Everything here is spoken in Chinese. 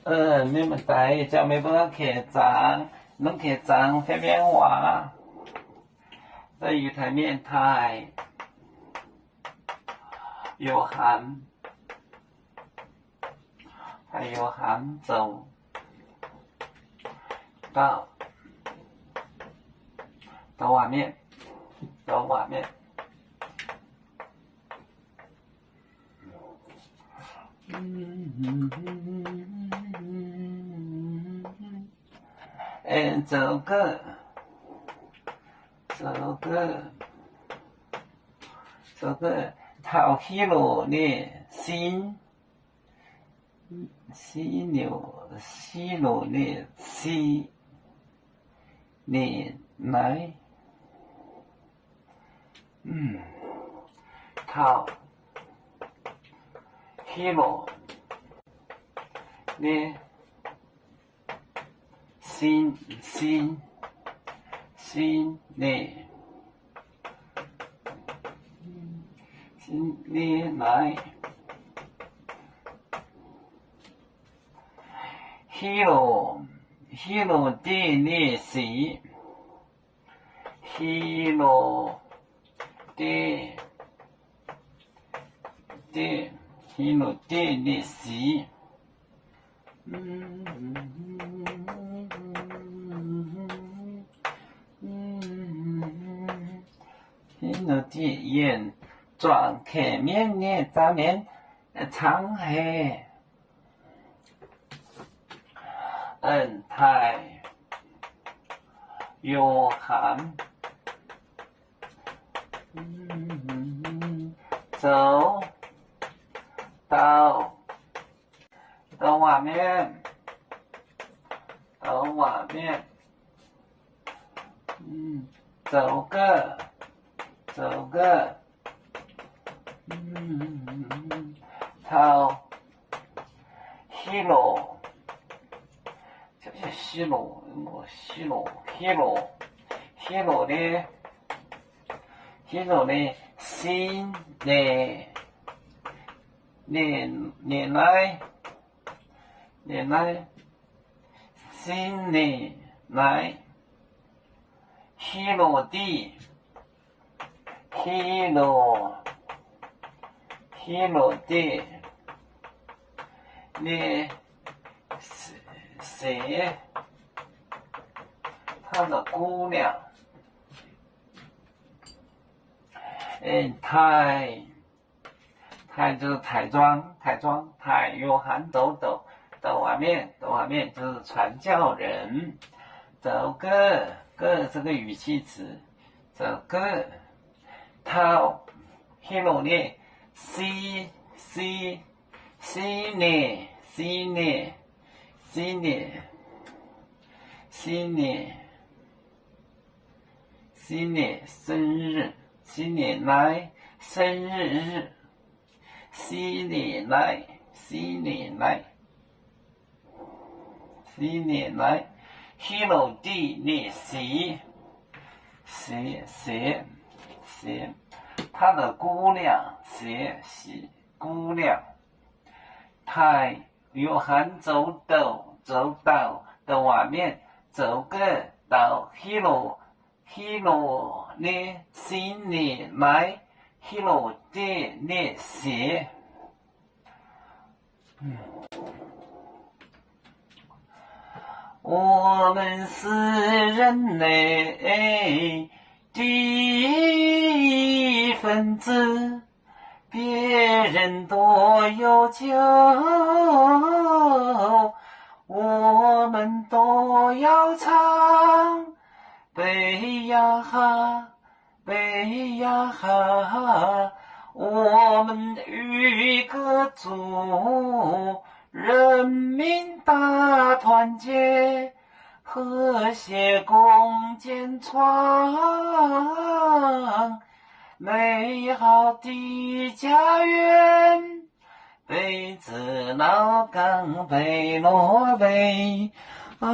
你们带叫没办法客栈，能客栈方便话，在鱼台面台有涵，还有杭州到外面，到外面。走个头起路呢，西路呢，西呢来，头起路呢，西呢。你来 ，hero 的你是 hero 的 hero 的你是hero 的眼。转客面呢，咱们长黑太有涵走到外面，走个头西路，就是西路的西路新的你来新的来西路的你谁？他的姑娘，台就是台庄，台有涵走到外面就是传教人，走个这个语气词，走个头西路呢，西年生日，新年来生日，新年来，hero 的你谁，他的姑娘姑娘，太有涵走到外面，走个到 hero 呢，新年来 hero 的那些，我们是人类的一份子，别人都有救，我们都要唱。北呀哈，我们与各族人民大团结，和谐共建创美好的家园。北自老港，北落北啊。